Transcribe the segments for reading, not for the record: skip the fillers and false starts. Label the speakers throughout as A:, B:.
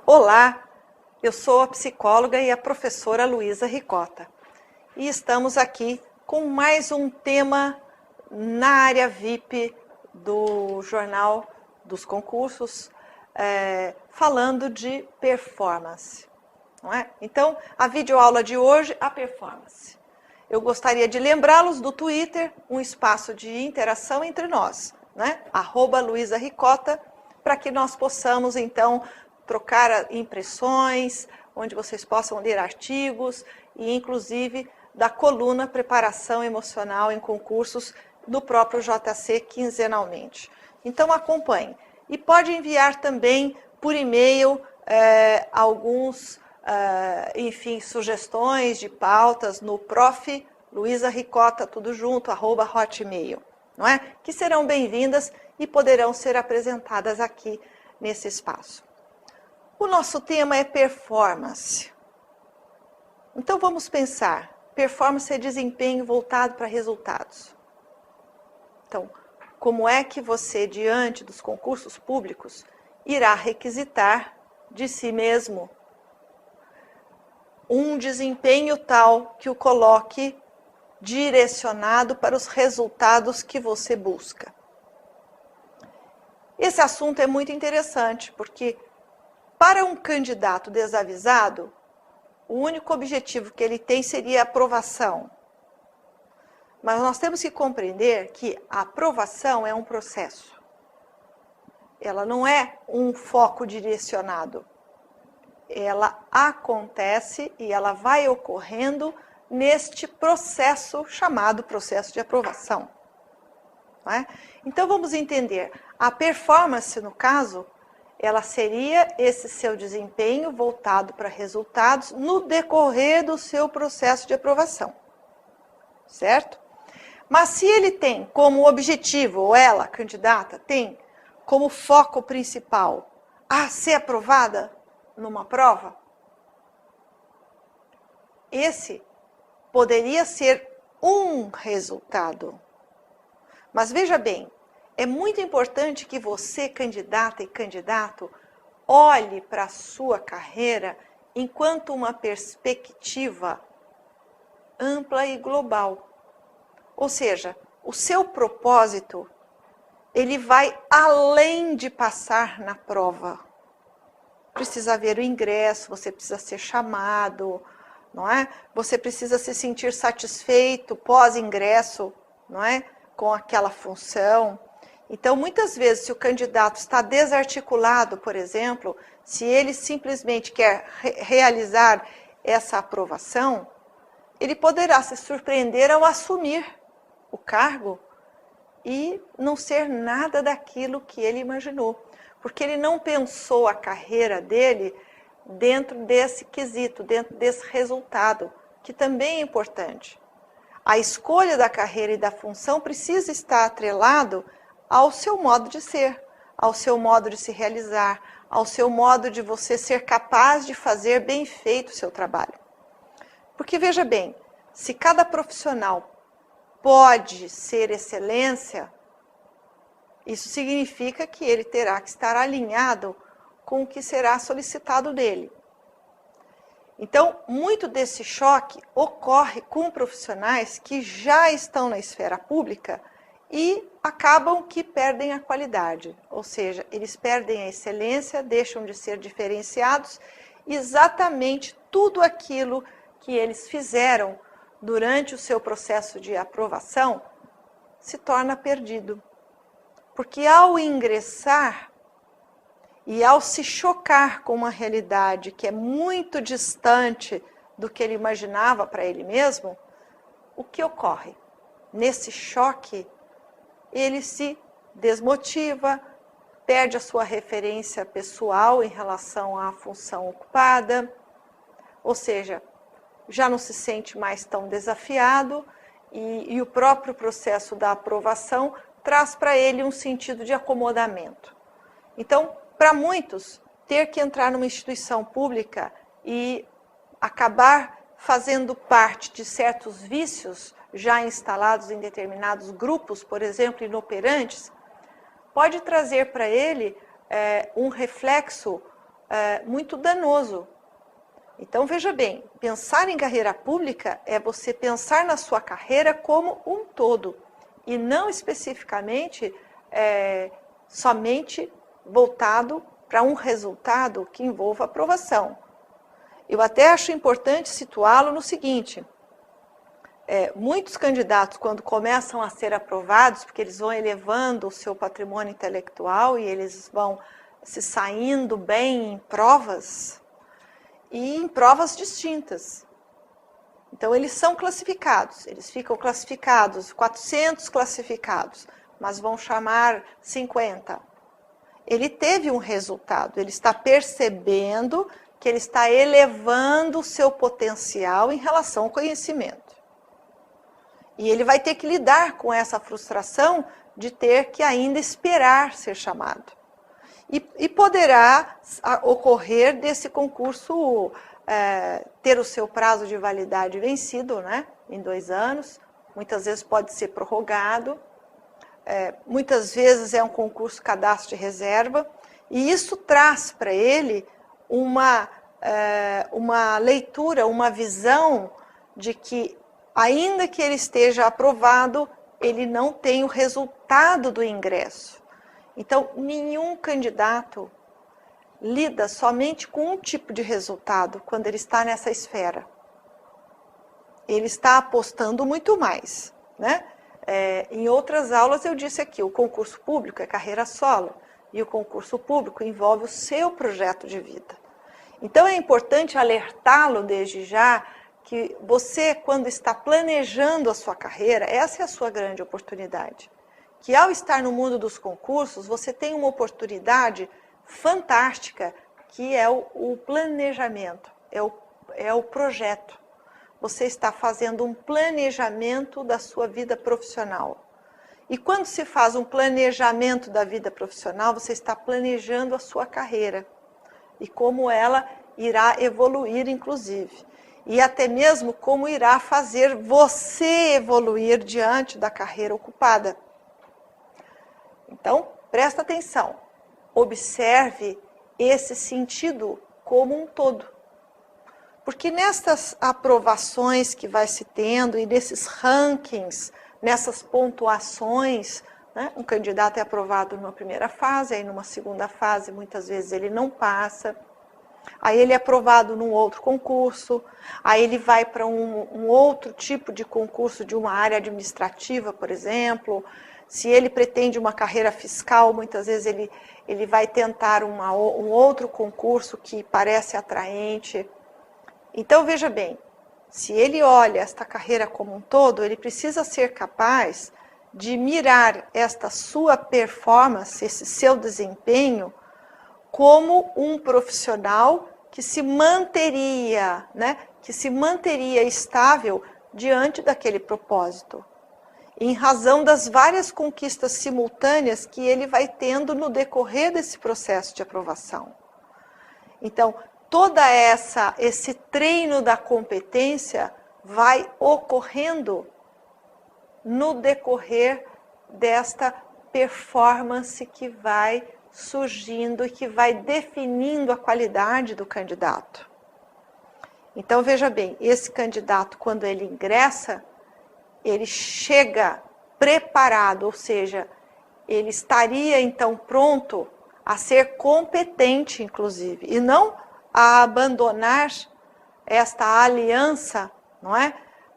A: Olá, eu sou a psicóloga e a professora Luísa Ricota e estamos aqui com mais um tema na área VIP do Jornal dos Concursos, falando de performance, não é? Então, a videoaula de hoje, a performance. Eu gostaria de lembrá-los do Twitter, um espaço de interação entre nós, né? @LuisaRicota, para que nós possamos, então, trocar impressões, onde vocês possam ler artigos e, inclusive, da coluna Preparação Emocional em Concursos do próprio JC quinzenalmente. Então, acompanhe. E pode enviar também por e-mail alguns, enfim, sugestões de pautas no prof. Luísa Ricota, tudo junto, @hotmail, não é? Que serão bem-vindas e poderão ser apresentadas aqui nesse espaço. O nosso tema é performance. Então vamos pensar, performance é desempenho voltado para resultados. Então, como é que você, diante dos concursos públicos, irá requisitar de si mesmo um desempenho tal que o coloque direcionado para os resultados que você busca? Esse assunto é muito interessante, porque para um candidato desavisado, o único objetivo que ele tem seria a aprovação. Mas nós temos que compreender que a aprovação é um processo. Ela não é um foco direcionado. Ela acontece e ela vai ocorrendo neste processo chamado processo de aprovação. Não é? Então vamos entender, a performance, no caso, ela seria esse seu desempenho voltado para resultados no decorrer do seu processo de aprovação, certo? Mas se ele tem como objetivo, ou ela, candidata, tem como foco principal a ser aprovada numa prova, esse poderia ser um resultado. Mas veja bem, é muito importante que você, candidata e candidato, olhe para a sua carreira enquanto uma perspectiva ampla e global. Ou seja, o seu propósito, ele vai além de passar na prova. Precisa haver o ingresso, você precisa ser chamado, não é? Você precisa se sentir satisfeito pós-ingresso, não é? Com aquela função. Então, muitas vezes, se o candidato está desarticulado, por exemplo, se ele simplesmente quer realizar essa aprovação, ele poderá se surpreender ao assumir o cargo e não ser nada daquilo que ele imaginou, porque ele não pensou a carreira dele dentro desse quesito, dentro desse resultado, que também é importante. A escolha da carreira e da função precisa estar atrelado ao seu modo de ser, ao seu modo de se realizar, ao seu modo de você ser capaz de fazer bem feito o seu trabalho. Porque veja bem, se cada profissional pode ser excelência, isso significa que ele terá que estar alinhado com o que será solicitado dele. Então, muito desse choque ocorre com profissionais que já estão na esfera pública e acabam que perdem a qualidade, ou seja, eles perdem a excelência, deixam de ser diferenciados, exatamente tudo aquilo que eles fizeram durante o seu processo de aprovação se torna perdido. Porque ao ingressar e ao se chocar com uma realidade que é muito distante do que ele imaginava para ele mesmo, o que ocorre? Nesse choque, ele se desmotiva, perde a sua referência pessoal em relação à função ocupada, ou seja, já não se sente mais tão desafiado e o próprio processo da aprovação traz para ele um sentido de acomodamento. Então, para muitos, ter que entrar numa instituição pública e acabar fazendo parte de certos vícios já instalados em determinados grupos, por exemplo, inoperantes, pode trazer para ele um reflexo muito danoso. Então, veja bem, pensar em carreira pública é você pensar na sua carreira como um todo, e não especificamente somente voltado para um resultado que envolva aprovação. Eu até acho importante situá-lo no seguinte: muitos candidatos, quando começam a ser aprovados, porque eles vão elevando o seu patrimônio intelectual e eles vão se saindo bem em provas, e em provas distintas. Então, eles são classificados, eles ficam classificados, 400 classificados, mas vão chamar 50. Ele teve um resultado, ele está percebendo que ele está elevando o seu potencial em relação ao conhecimento. E ele vai ter que lidar com essa frustração de ter que ainda esperar ser chamado. E poderá ocorrer desse concurso ter o seu prazo de validade vencido, né, em 2 anos, muitas vezes pode ser prorrogado, muitas vezes é um concurso cadastro de reserva, e isso traz para ele uma leitura, uma visão de que, ainda que ele esteja aprovado, ele não tem o resultado do ingresso. Então, nenhum candidato lida somente com um tipo de resultado quando ele está nessa esfera. Ele está apostando muito mais, né? Em outras aulas eu disse aqui, o concurso público é carreira solo, e o concurso público envolve o seu projeto de vida. Então, é importante alertá-lo desde já que você, quando está planejando a sua carreira, essa é a sua grande oportunidade. Que ao estar no mundo dos concursos, você tem uma oportunidade fantástica, que é o planejamento, é o projeto. Você está fazendo um planejamento da sua vida profissional. E quando se faz um planejamento da vida profissional, você está planejando a sua carreira e como ela irá evoluir, inclusive. E até mesmo como irá fazer você evoluir diante da carreira ocupada. Então, presta atenção, observe esse sentido como um todo. Porque nestas aprovações que vai se tendo e nesses rankings, nessas pontuações, né, um candidato é aprovado numa primeira fase, aí numa segunda fase muitas vezes ele não passa, aí ele é aprovado num outro concurso, aí ele vai para um outro tipo de concurso de uma área administrativa, por exemplo. Se ele pretende uma carreira fiscal, muitas vezes ele vai tentar um outro concurso que parece atraente. Então, veja bem, se ele olha esta carreira como um todo, ele precisa ser capaz de mirar esta sua performance, esse seu desempenho, como um profissional que se manteria, né, que se manteria estável diante daquele propósito, em razão das várias conquistas simultâneas que ele vai tendo no decorrer desse processo de aprovação. Então, esse treino da competência vai ocorrendo no decorrer desta performance que vai surgindo e que vai definindo a qualidade do candidato. Então, veja bem, esse candidato, quando ele ingressa, ele chega preparado, ou seja, ele estaria então pronto a ser competente, inclusive, e não a abandonar esta aliança, não é,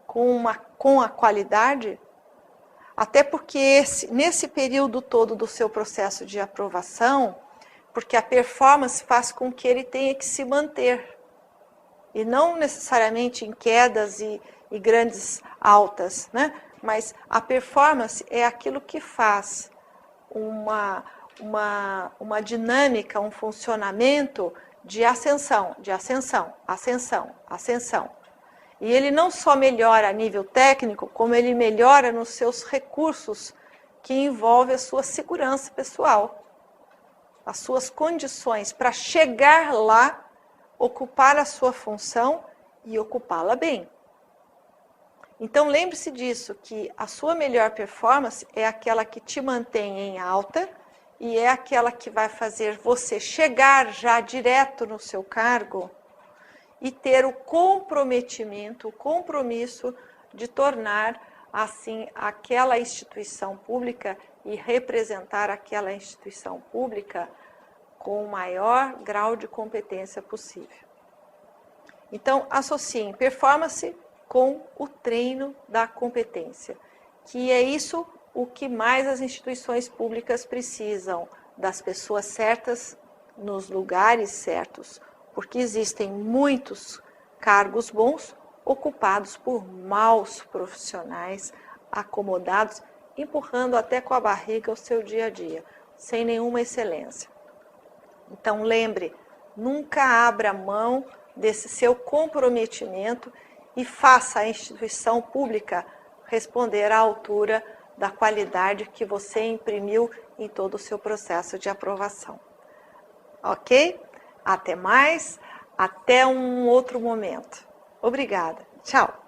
A: com a qualidade, até porque nesse período todo do seu processo de aprovação, porque a performance faz com que ele tenha que se manter, e não necessariamente em quedas e grandes altas, né? Mas a performance é aquilo que faz uma dinâmica, um funcionamento de ascensão, ascensão, ascensão. E ele não só melhora a nível técnico, como ele melhora nos seus recursos, que envolve a sua segurança pessoal, as suas condições para chegar lá, ocupar a sua função e ocupá-la bem. Então lembre-se disso, que a sua melhor performance é aquela que te mantém em alta e é aquela que vai fazer você chegar já direto no seu cargo e ter o comprometimento, o compromisso de tornar assim aquela instituição pública e representar aquela instituição pública com o maior grau de competência possível. Então, associem performance com o treino da competência, que é isso o que mais as instituições públicas precisam, das pessoas certas nos lugares certos, porque existem muitos cargos bons ocupados por maus profissionais, acomodados, empurrando até com a barriga o seu dia a dia, sem nenhuma excelência. Então lembre, nunca abra mão desse seu comprometimento e faça a instituição pública responder à altura da qualidade que você imprimiu em todo o seu processo de aprovação. Ok? Até mais, até um outro momento. Obrigada. Tchau.